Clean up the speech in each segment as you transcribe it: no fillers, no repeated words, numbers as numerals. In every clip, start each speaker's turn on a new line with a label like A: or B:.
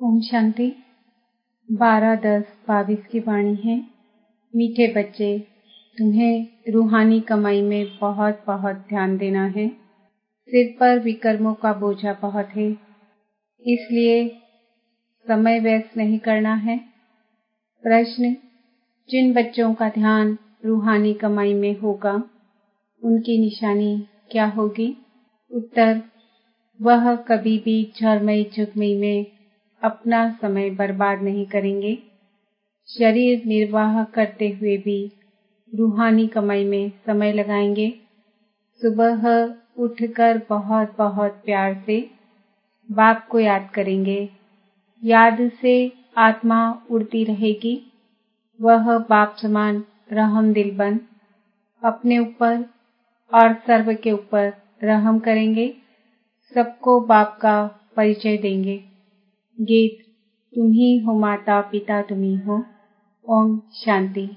A: ओम शांति। 12-10-22 की वाणी है। मीठे बच्चे, तुम्हें रूहानी कमाई में बहुत बहुत ध्यान देना है। सिर पर विकर्मों का बोझा बहुत है, इसलिए समय व्यस्त नहीं करना है। प्रश्न: जिन बच्चों का ध्यान रूहानी कमाई में होगा, उनकी निशानी क्या होगी? उत्तर: वह कभी भी झरमई झुगमई में अपना समय बर्बाद नहीं करेंगे। शरीर निर्वाह करते हुए भी रूहानी कमाई में समय लगाएंगे। सुबह उठकर बहुत बहुत प्यार से बाप को याद करेंगे। याद से आत्मा उड़ती रहेगी। वह बाप समान रहम दिल बन अपने ऊपर और सर्व के ऊपर रहम करेंगे। सबको बाप का परिचय देंगे। गीत: तुम ही हो माता पिता, तुम ही हो। ओम शांति।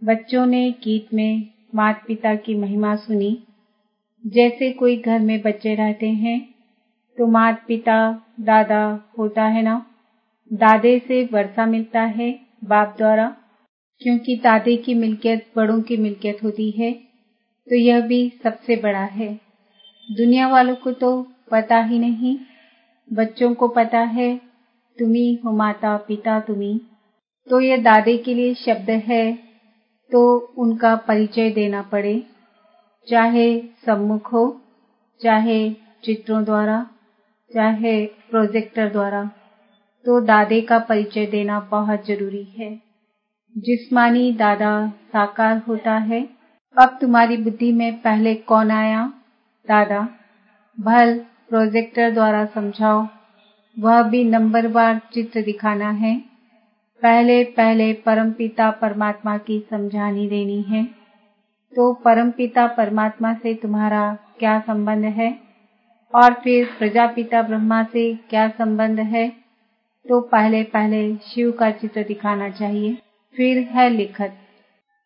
A: बच्चों ने गीत में माता पिता की महिमा सुनी। जैसे कोई घर में बच्चे रहते हैं तो माता पिता दादा होता है ना। दादे से वर्षा मिलता है बाप द्वारा, क्योंकि दादे की मिल्कियत बड़ों की मिल्कियत होती है, तो यह भी सबसे बड़ा है। दुनिया वालों को तो पता ही नहीं, बच्चों को पता है तुम ही हो माता पिता, तुम ही। तो यह दादे के लिए शब्द है, तो उनका परिचय देना पड़े, चाहे सम्मुख हो, चाहे चित्रों द्वारा, चाहे प्रोजेक्टर द्वारा। तो दादे का परिचय देना बहुत जरूरी है। जिस्मानी दादा साकार होता है। अब तुम्हारी बुद्धि में पहले कौन आया? दादा। भल प्रोजेक्टर द्वारा समझाओ, वह भी नंबरवार चित्र दिखाना है। पहले पहले परमपिता परमात्मा की समझानी देनी है। तो परमपिता परमात्मा से तुम्हारा क्या संबंध है, और फिर प्रजापिता ब्रह्मा से क्या संबंध है? तो पहले पहले शिव का चित्र दिखाना चाहिए, फिर है लिखत।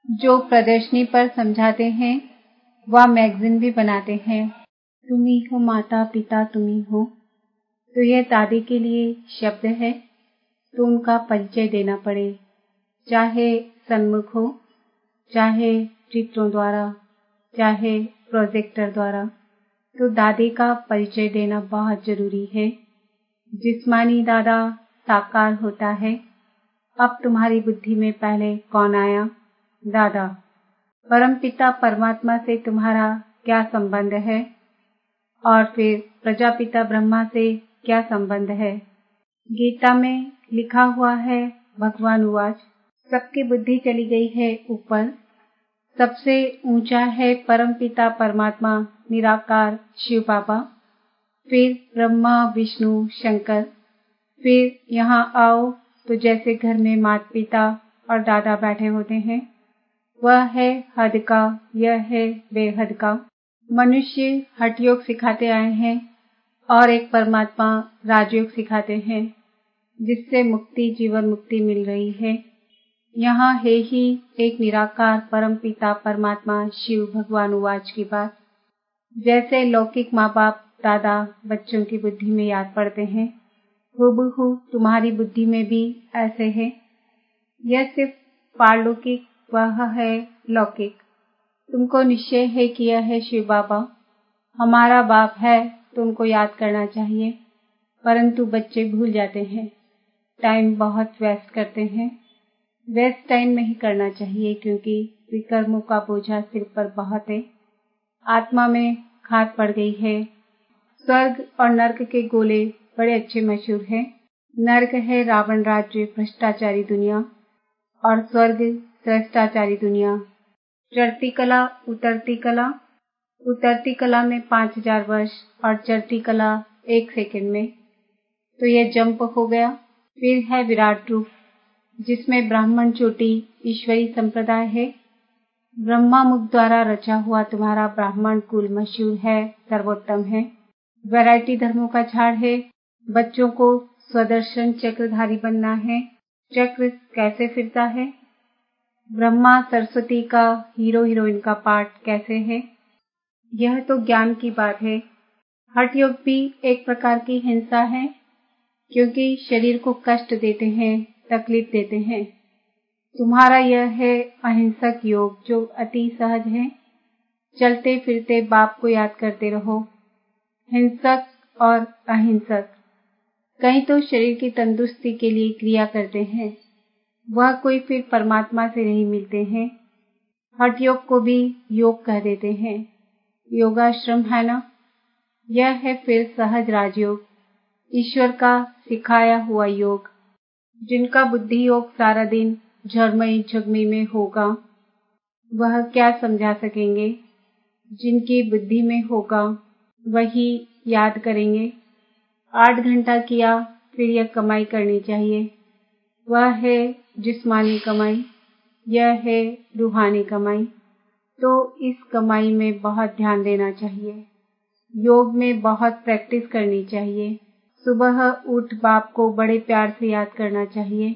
A: जो प्रदर्शनी पर समझाते हैं वह मैगजीन भी बनाते हैं। तुम ही हो माता पिता, तुम ही हो। तो यह दादी के लिए शब्द है, तो उनका परिचय देना पड़े, चाहे सन्मुख हो, चाहे चित्रों द्वारा, चाहे प्रोजेक्टर द्वारा। तो दादी का परिचय देना बहुत जरूरी है। जिस्मानी दादा साकार होता है। अब तुम्हारी बुद्धि में पहले कौन आया? दादा। परमपिता परमात्मा से तुम्हारा क्या संबंध है, और फिर प्रजापिता ब्रह्मा से क्या संबंध है? गीता में लिखा हुआ है, भगवान उवाच, सबकी बुद्धि चली गई है ऊपर। सबसे ऊंचा है परमपिता परमात्मा निराकार शिव बाबा, फिर ब्रह्मा विष्णु शंकर। फिर यहाँ आओ तो जैसे घर में माता पिता और दादा बैठे होते हैं, वह है हद का, यह है बेहद का। मनुष्य हठ योग सिखाते आए हैं और एक परमात्मा राजयोग सिखाते हैं, जिससे मुक्ति जीवन मुक्ति मिल रही है। यहाँ है ही एक निराकार परमपिता परमात्मा शिव भगवान उवाच की बात। जैसे लौकिक माँ बाप दादा बच्चों की बुद्धि में याद पड़ते हैं, हूबहू तुम्हारी बुद्धि में भी ऐसे है। यह सिर्फ पारलौकिक, वह है लौकिक। तुमको निश्चय है कि यह है शिव बाबा हमारा बाप है, तो उनको याद करना चाहिए, परंतु बच्चे भूल जाते हैं, टाइम बहुत वेस्ट करते हैं। वेस्ट टाइम नहीं करना चाहिए, क्योंकि विकर्मों का बोझा सिर पर बहुत है। आत्मा में खाद पड़ गई है। स्वर्ग और नर्क के गोले बड़े अच्छे मशहूर हैं। नर्क है रावण राज्य भ्रष्टाचारी दुनिया, और स्वर्ग श्रेष्ठाचारी दुनिया। चढ़ती कला उतरती कला, उतरती कला में 5000 वर्ष और चढ़ती कला 1 सेकंड में। तो यह जंप हो गया। फिर है विराट रूप, जिसमें ब्राह्मण चोटी ईश्वरी संप्रदाय है। ब्रह्मा मुख द्वारा रचा हुआ तुम्हारा ब्राह्मण कुल मशहूर है, सर्वोत्तम है। वैरायटी धर्मों का झाड़ है। बच्चों को स्वदर्शन चक्रधारी बनना है। चक्र कैसे फिरता है? ब्रह्मा सरस्वती का हीरो हीरोइन का पार्ट कैसे है? यह तो ज्ञान की बात है। हठ योग भी एक प्रकार की हिंसा है, क्योंकि शरीर को कष्ट देते हैं, तकलीफ देते हैं। तुम्हारा यह है अहिंसक योग जो अति सहज है। चलते फिरते बाप को याद करते रहो। हिंसक और अहिंसक। कहीं तो शरीर की तंदुरुस्ती के लिए क्रिया करते हैं, वह कोई फिर परमात्मा से नहीं मिलते हैं। हठ योग को भी योग कह देते हैं। योगाश्रम है ना, यह है फिर सहज राजयोग, ईश्वर का सिखाया हुआ योग। जिनका बुद्धि योग सारा दिन झरमई झगमी में होगा, वह क्या समझा सकेंगे। जिनकी बुद्धि में होगा, वही याद करेंगे। 8 घंटा किया, फिर यह कमाई करनी चाहिए। वह है जिस्मानी कमाई, यह है रूहानी कमाई। तो इस कमाई में बहुत ध्यान देना चाहिए। योग में बहुत प्रैक्टिस करनी चाहिए। सुबह उठ बाप को बड़े प्यार से याद करना चाहिए।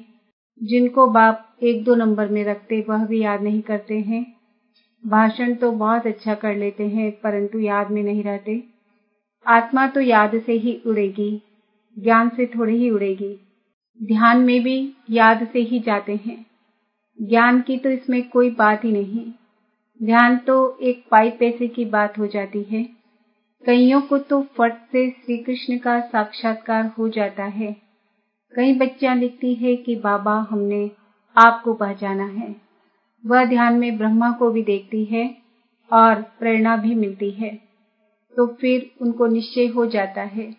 A: जिनको बाप 1-2 नंबर में रखते, वह भी याद नहीं करते हैं। भाषण तो बहुत अच्छा कर लेते हैं, परंतु याद में नहीं रहते। आत्मा तो याद से ही उड़ेगी, ज्ञान से थोड़ी ही उड़ेगी। ध्यान में भी याद से ही जाते हैं। ज्ञान की तो इसमें कोई बात ही नहीं। ध्यान तो एक पाई पैसे की बात हो जाती है। कईयों को तो फट से श्री कृष्ण का साक्षात्कार हो जाता है। कई बच्चियां लिखती है कि बाबा हमने आपको पहचाना है। वह ध्यान में ब्रह्मा को भी देखती है और प्रेरणा भी मिलती है। तो फिर उनको निश्चय हो जाता है।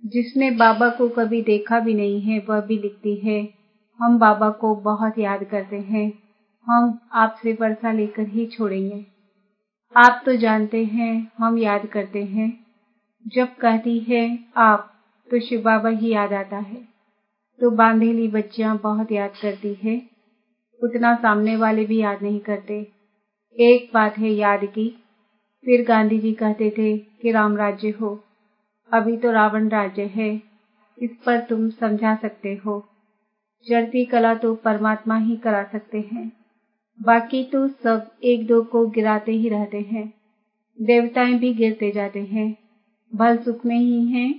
A: जिसने बाबा को कभी देखा भी नहीं है, वह भी लिखती है, हम बाबा को बहुत याद करते हैं, हम आपसे वर्षा लेकर ही छोड़ेंगे। आप तो जानते हैं हम याद करते हैं। जब कहती है आप, तो शिव बाबा ही याद आता है। तो बांधेली बच्चियां बहुत याद करती है, उतना सामने वाले भी याद नहीं करते। एक बात है याद की। फिर गांधी जी कहते थे कि राम राज्य हो, अभी तो रावण राज्य है। इस पर तुम समझा सकते हो। चढ़ती कला तो परमात्मा ही करा सकते हैं, बाकी तो सब 1-2 को गिराते ही रहते हैं। देवताएं भी गिरते जाते हैं, भल सुख में ही हैं,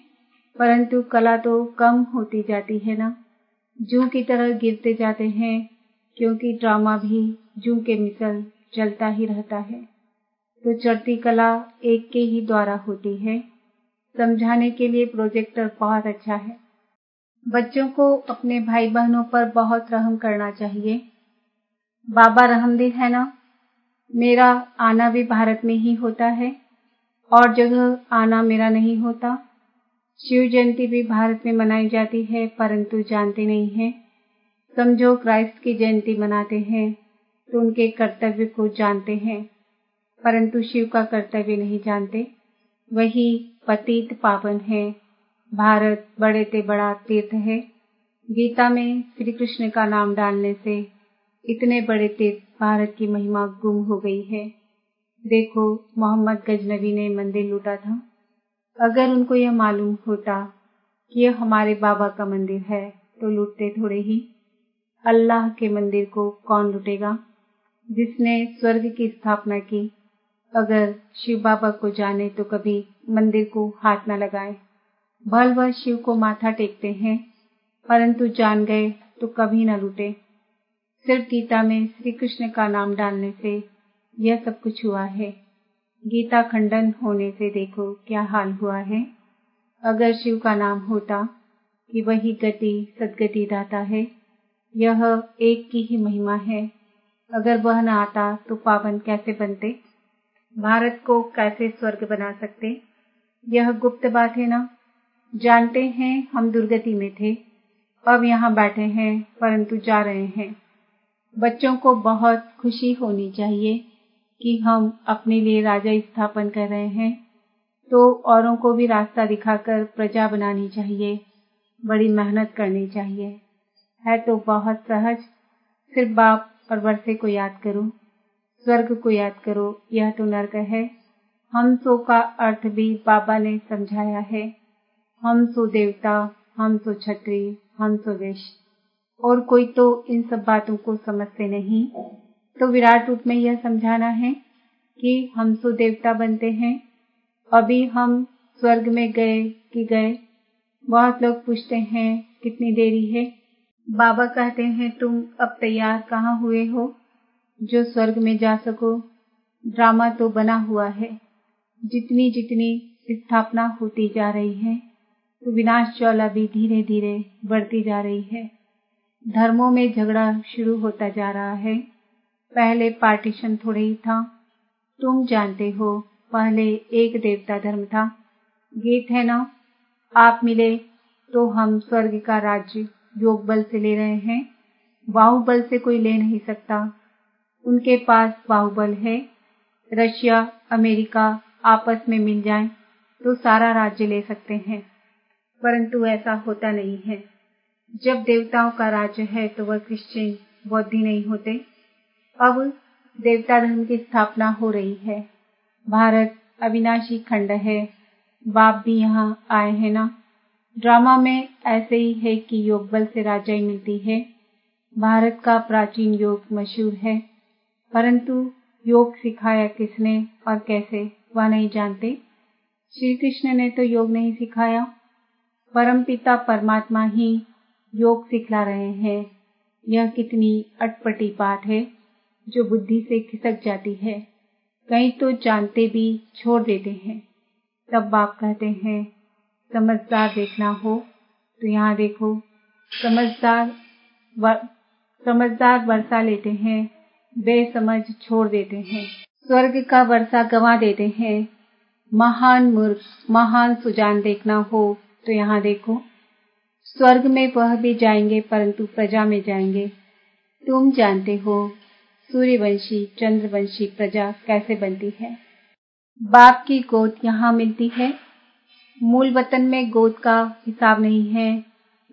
A: परंतु कला तो कम होती जाती है ना। जूं की तरह गिरते जाते हैं, क्योंकि ड्रामा भी जूं के मिसल चलता ही रहता है। तो चढ़ती कला एक के ही द्वारा होती है। समझाने के लिए प्रोजेक्टर बहुत अच्छा है। बच्चों को अपने भाई बहनों पर बहुत रहम करना चाहिए। बाबा रहमदिल है ना। मेरा आना भी भारत में ही होता है, और जगह आना मेरा नहीं होता। शिव जयंती भी भारत में मनाई जाती है, परंतु जानते नहीं हैं। समझो क्राइस्ट की जयंती मनाते हैं तो उनके कर्तव्य को जानते हैं, परंतु शिव का कर्तव्य नहीं जानते। वही पतित पावन है। भारत बड़े ते बड़ा तीर्थ है। गीता में श्री कृष्ण का नाम डालने से इतने बड़े तीर्थ भारत की महिमा गुम हो गई है। देखो, मोहम्मद गजनवी ने मंदिर लूटा था। अगर उनको यह मालूम होता कि यह हमारे बाबा का मंदिर है, तो लूटते थोड़े ही। अल्लाह के मंदिर को कौन लूटेगा, जिसने स्वर्ग की स्थापना की। अगर शिव बाबा को जाने तो कभी मंदिर को हाथ न लगाए। भल वह शिव को माथा टेकते हैं, परंतु जान गए तो कभी न लूटे। सिर्फ गीता में श्री कृष्ण का नाम डालने से यह सब कुछ हुआ है। गीता खंडन होने से देखो क्या हाल हुआ है। अगर शिव का नाम होता कि वही गति सदगति दाता है, यह एक की ही महिमा है। अगर वह न आता तो पावन कैसे बनते, भारत को कैसे स्वर्ग बना सकते। यह गुप्त बात है ना। जानते हैं हम दुर्गति में थे, अब यहाँ बैठे हैं, परंतु जा रहे हैं। बच्चों को बहुत खुशी होनी चाहिए कि हम अपने लिए राजा स्थापन कर रहे हैं, तो औरों को भी रास्ता दिखाकर प्रजा बनानी चाहिए। बड़ी मेहनत करनी चाहिए। है तो बहुत सहज। सिर्फ बाप और वर्षे को याद करो, स्वर्ग को याद करो, यह तो नर्क है। हम सो का अर्थ भी बाबा ने समझाया है। हम सो देवता, हम सो क्षत्रिय, हम सो वैश्य। और कोई तो इन सब बातों को समझते नहीं। तो विराट रूप में यह समझाना है कि हम सो देवता बनते हैं। अभी हम स्वर्ग में गए कि गए, बहुत लोग पूछते हैं कितनी देरी है। बाबा कहते हैं तुम अब तैयार कहाँ हुए हो जो स्वर्ग में जा सको। ड्रामा तो बना हुआ है। जितनी जितनी स्थापना होती जा रही है तो विनाश ज्वाला भी धीरे धीरे बढ़ती जा रही है। धर्मों में झगड़ा शुरू होता जा रहा है। पहले पार्टीशन थोड़े ही था। तुम जानते हो पहले एक देवता धर्म था। गीत है ना, आप मिले तो हम स्वर्ग का राज्य योग बल से ले रहे हैं। बाहुबल से कोई ले नहीं सकता। उनके पास बाहुबल है। रशिया अमेरिका आपस में मिल जाएं तो सारा राज्य ले सकते हैं, परंतु ऐसा होता नहीं है। जब देवताओं का राज्य है तो वह क्रिश्चियन बौद्धी नहीं होते। अब देवता धर्म की स्थापना हो रही है। भारत अविनाशी खंड है। बाप भी यहाँ आए हैं ना। ड्रामा में ऐसे ही है कि योग बल से राजाई मिलती है। भारत का प्राचीन योग मशहूर है, परंतु योग सिखाया किसने और कैसे वह नहीं जानते। श्री कृष्ण ने तो योग नहीं सिखाया। परमपिता परमात्मा ही योग सिखला रहे हैं। यह कितनी अटपटी बात है जो बुद्धि से खिसक जाती है। कई तो जानते भी छोड़ देते हैं। तब बाप कहते हैं समझदार देखना हो तो यहाँ देखो। समझदार वर्षा लेते हैं, बेसमझ छोड़ देते हैं। स्वर्ग का वर्षा गंवा देते हैं। महान मूर्ख महान सुजान देखना हो तो यहाँ देखो। स्वर्ग में वह भी जाएंगे परंतु प्रजा में जाएंगे। तुम जानते हो सूर्यवंशी चंद्रवंशी प्रजा कैसे बनती है। बाप की गोद यहाँ मिलती है। मूल वतन में गोद का हिसाब नहीं है।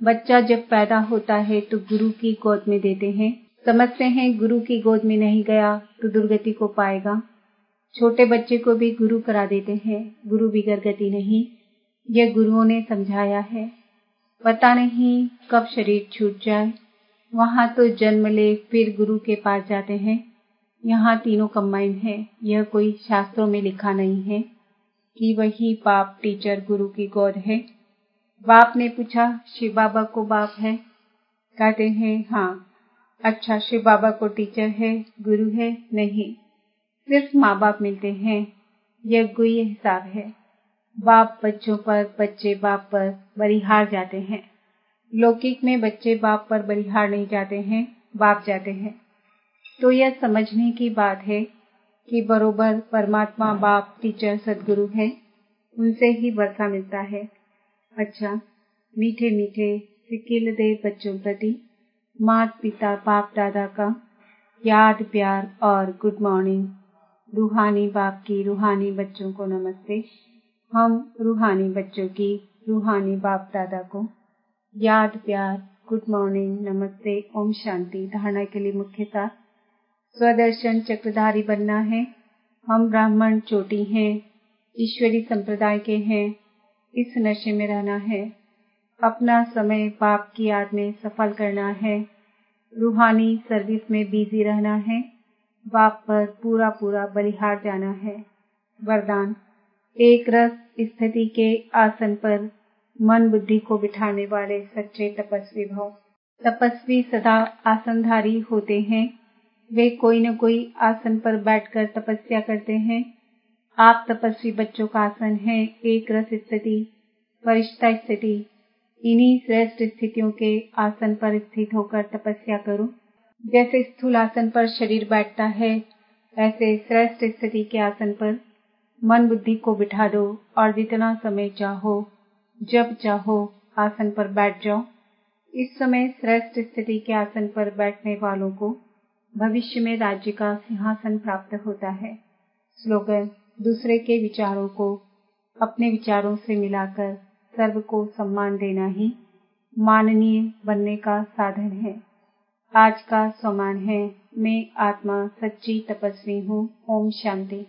A: बच्चा जब पैदा होता है तो गुरु की गोद में देते हैं। समझते हैं गुरु की गोद में नहीं गया तो दुर्गति को पाएगा। छोटे बच्चे को भी गुरु करा देते हैं। गुरु बिगर गति नहीं, यह गुरुओं ने समझाया है। पता नहीं कब शरीर छूट जाए। वहाँ तो जन्म ले फिर गुरु के पास जाते हैं। यहाँ तीनों कंबाइन है। यह कोई शास्त्रों में लिखा नहीं है कि वही बाप टीचर गुरु की गोद है। बाप ने पूछा शिव बाबा को बाप है? कहते हैं हाँ। अच्छा, शिव बाबा को टीचर है, गुरु है? नहीं, सिर्फ माँ बाप मिलते हैं। यह गुह्य हिसाब है। बाप बच्चों पर, बच्चे बाप पर बलिहार जाते हैं। लौकिक में बच्चे बाप पर बलिहार नहीं जाते हैं, बाप जाते हैं। तो यह समझने की बात है कि बरोबर परमात्मा बाप टीचर सदगुरु है, उनसे ही वर्षा मिलता है। अच्छा, मीठे मीठे सिकिल दे बच्चों प्रति माता पिता बाप दादा का याद प्यार और गुड मॉर्निंग। रूहानी बाप की रूहानी बच्चों को नमस्ते। हम रूहानी बच्चों की रूहानी बाप दादा को याद प्यार गुड मॉर्निंग नमस्ते ओम शांति। धारणा के लिए मुख्य सार स्वदर्शन चक्रधारी बनना है। हम ब्राह्मण चोटी हैं, ईश्वरी संप्रदाय के हैं। इस नशे में रहना है। अपना समय बाप की याद में सफल करना है। रूहानी सर्विस में बिजी रहना है। बाप पर पूरा पूरा बलिहार जाना है। वरदान, एक रस स्थिति के आसन पर मन बुद्धि को बिठाने वाले सच्चे तपस्वी भव। तपस्वी सदा आसनधारी होते हैं। वे कोई न कोई आसन पर बैठकर तपस्या करते हैं। आप तपस्वी बच्चों का आसन है एक रस स्थिति, फरिश्ता स्थिति। इन्हीं श्रेष्ठ स्थितियों के आसन पर स्थित होकर तपस्या करो। जैसे स्थूल आसन पर शरीर बैठता है, ऐसे श्रेष्ठ स्थिति के आसन पर मन बुद्धि को बिठा दो और जितना समय चाहो जब चाहो आसन पर बैठ जाओ। इस समय श्रेष्ठ स्थिति के आसन पर बैठने वालों को भविष्य में राज्य का सिंहासन प्राप्त होता है। स्लोगन, दूसरे के विचारों को अपने विचारों से मिलाकर सर्व को सम्मान देना ही माननीय बनने का साधन है। आज का सम्मान है, मैं आत्मा सच्ची तपस्वी हूँ। ओम शांति।